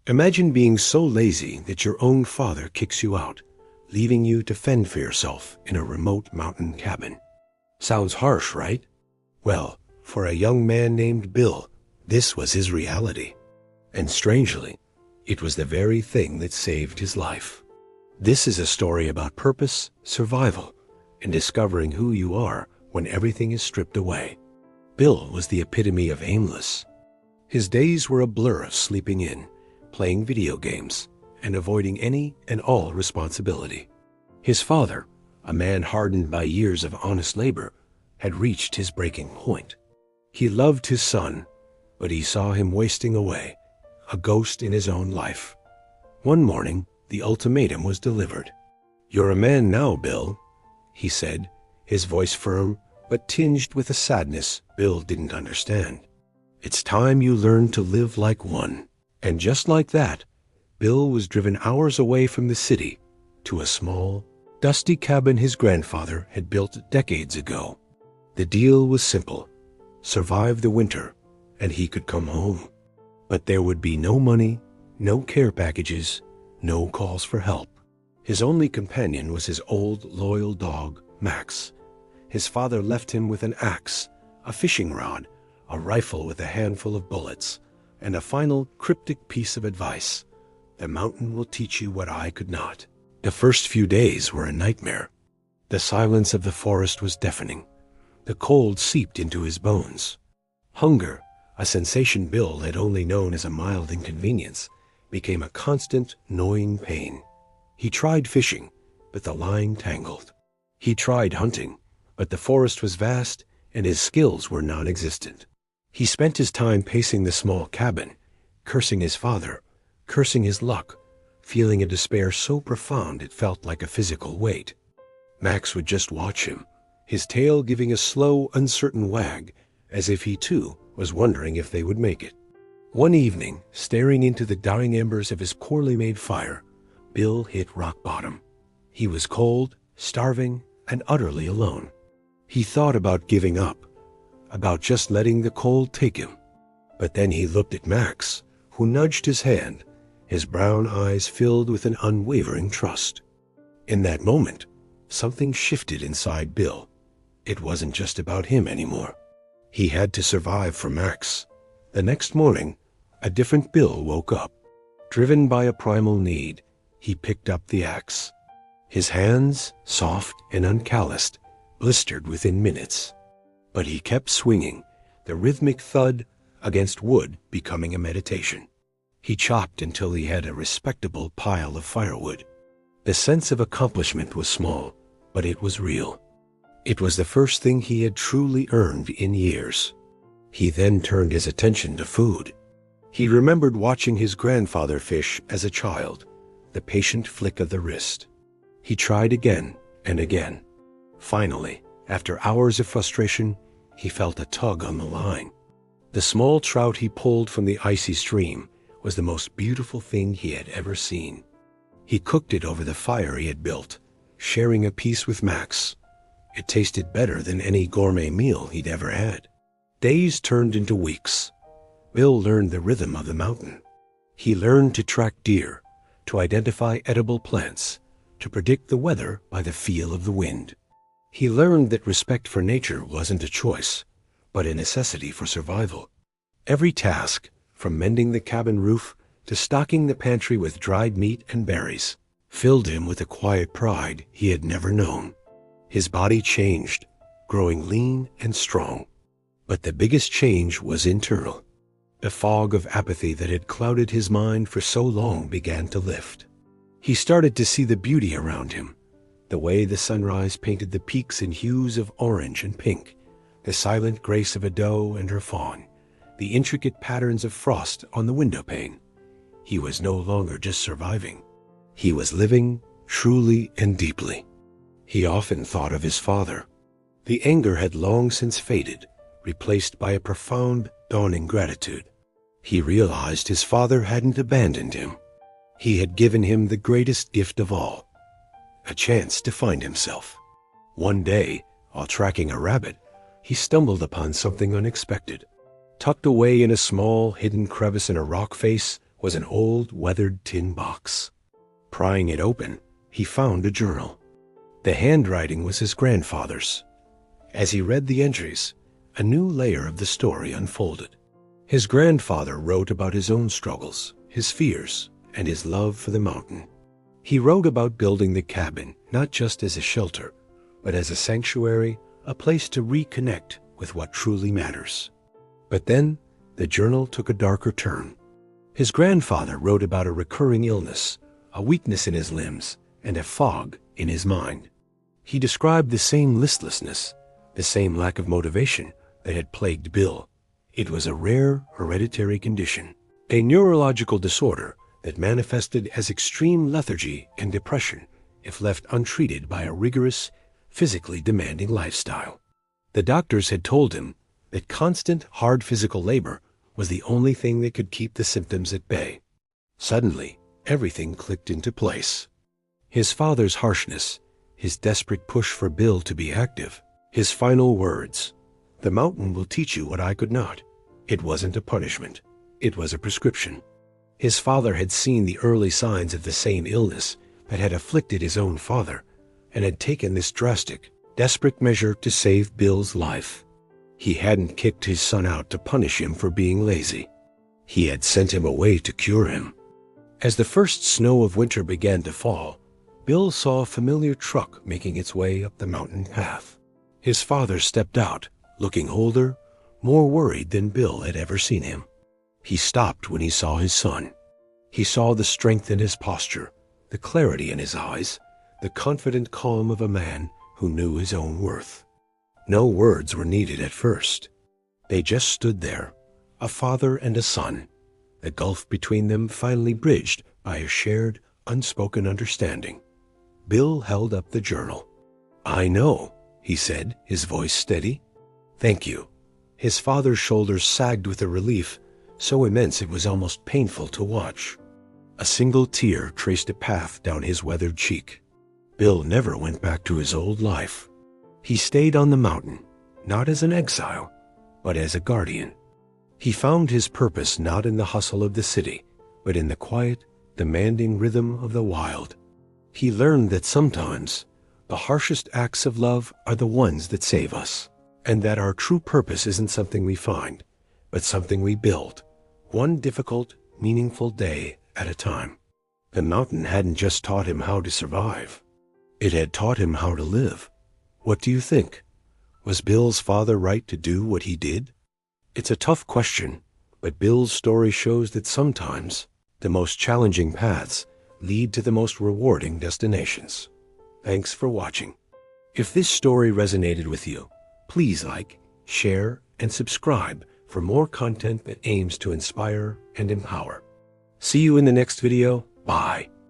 Imagine being so lazy that your own father kicks you out, leaving you to fend for yourself in a remote mountain cabin. Sounds harsh, right? Well, for a young man named Bill, this was his reality. And strangely, it was the very thing that saved his life. This is a story about purpose, survival, and discovering who you are when everything is stripped away. Bill was the epitome of aimless. His days were a blur of sleeping in, playing video games, and avoiding any and all responsibility. His father, a man hardened by years of honest labor, had reached his breaking point. He loved his son, but he saw him wasting away, a ghost in his own life. One morning, the ultimatum was delivered. "You're a man now, Bill," he said, his voice firm but tinged with a sadness Bill didn't understand. "It's time you learned to live like one." And just like that, Bill was driven hours away from the city to a small, dusty cabin his grandfather had built decades ago. The deal was simple: survive the winter, and he could come home. But there would be no money, no care packages, no calls for help. His only companion was his old, loyal dog, Max. His father left him with an axe, a fishing rod, a rifle with a handful of bullets, and a final cryptic piece of advice: "The mountain will teach you what I could not." The first few days were a nightmare. The silence of the forest was deafening. The cold seeped into his bones. Hunger, a sensation Bill had only known as a mild inconvenience, became a constant, gnawing pain. He tried fishing, but the line tangled. He tried hunting, but the forest was vast and his skills were non-existent. He spent his time pacing the small cabin, cursing his father, cursing his luck, feeling a despair so profound it felt like a physical weight. Max would just watch him, his tail giving a slow, uncertain wag, as if he too was wondering if they would make it. One evening, staring into the dying embers of his poorly made fire, Bill hit rock bottom. He was cold, starving, and utterly alone. He thought about giving up, about just letting the cold take him. But then he looked at Max, who nudged his hand, his brown eyes filled with an unwavering trust. In that moment, something shifted inside Bill. It wasn't just about him anymore. He had to survive for Max. The next morning, a different Bill woke up. Driven by a primal need, he picked up the axe. His hands, soft and uncalloused, blistered within minutes. But he kept swinging, the rhythmic thud against wood becoming a meditation. He chopped until he had a respectable pile of firewood. The sense of accomplishment was small, but it was real. It was the first thing he had truly earned in years. He then turned his attention to food. He remembered watching his grandfather fish as a child, the patient flick of the wrist. He tried again and again. Finally, after hours of frustration, he felt a tug on the line. The small trout he pulled from the icy stream was the most beautiful thing he had ever seen. He cooked it over the fire he had built, sharing a piece with Max. It tasted better than any gourmet meal he'd ever had. Days turned into weeks. Bill learned the rhythm of the mountain. He learned to track deer, to identify edible plants, to predict the weather by the feel of the wind. He learned that respect for nature wasn't a choice, but a necessity for survival. Every task, from mending the cabin roof to stocking the pantry with dried meat and berries, filled him with a quiet pride he had never known. His body changed, growing lean and strong. But the biggest change was internal. The fog of apathy that had clouded his mind for so long began to lift. He started to see the beauty around him, the way the sunrise painted the peaks in hues of orange and pink, the silent grace of a doe and her fawn, the intricate patterns of frost on the window pane. He was no longer just surviving. He was living truly and deeply. He often thought of his father. The anger had long since faded, replaced by a profound, dawning gratitude. He realized his father hadn't abandoned him. He had given him the greatest gift of all, a chance to find himself. One day, while tracking a rabbit, he stumbled upon something unexpected. Tucked away in a small, hidden crevice in a rock face was an old, weathered tin box. Prying it open, he found a journal. The handwriting was his grandfather's. As he read the entries, a new layer of the story unfolded. His grandfather wrote about his own struggles, his fears, and his love for the mountain. He wrote about building the cabin not just as a shelter, but as a sanctuary, a place to reconnect with what truly matters. But then, the journal took a darker turn. His grandfather wrote about a recurring illness, a weakness in his limbs, and a fog in his mind. He described the same listlessness, the same lack of motivation that had plagued Bill. It was a rare hereditary condition, a neurological disorder that manifested as extreme lethargy and depression if left untreated by a rigorous, physically demanding lifestyle. The doctors had told him that constant, hard physical labor was the only thing that could keep the symptoms at bay. Suddenly, everything clicked into place. His father's harshness, his desperate push for Bill to be active, his final words, "The mountain will teach you what I could not." It wasn't a punishment. It was a prescription. His father had seen the early signs of the same illness that had afflicted his own father and had taken this drastic, desperate measure to save Bill's life. He hadn't kicked his son out to punish him for being lazy. He had sent him away to cure him. As the first snow of winter began to fall, Bill saw a familiar truck making its way up the mountain path. His father stepped out, looking older, more worried than Bill had ever seen him. He stopped when he saw his son. He saw the strength in his posture, the clarity in his eyes, the confident calm of a man who knew his own worth. No words were needed at first. They just stood there, a father and a son, the gulf between them finally bridged by a shared, unspoken understanding. Bill held up the journal. "I know," he said, his voice steady. "Thank you." His father's shoulders sagged with a relief so immense it was almost painful to watch. A single tear traced a path down his weathered cheek. Bill never went back to his old life. He stayed on the mountain, not as an exile, but as a guardian. He found his purpose not in the hustle of the city, but in the quiet, demanding rhythm of the wild. He learned that sometimes the harshest acts of love are the ones that save us, and that our true purpose isn't something we find, but something we build, one difficult, meaningful day at a time. The mountain hadn't just taught him how to survive. It had taught him how to live. What do you think? Was Bill's father right to do what he did? It's a tough question, but Bill's story shows that sometimes the most challenging paths lead to the most rewarding destinations. Thanks for watching. If this story resonated with you, please like, share, and subscribe for more content that aims to inspire and empower. See you in the next video. Bye.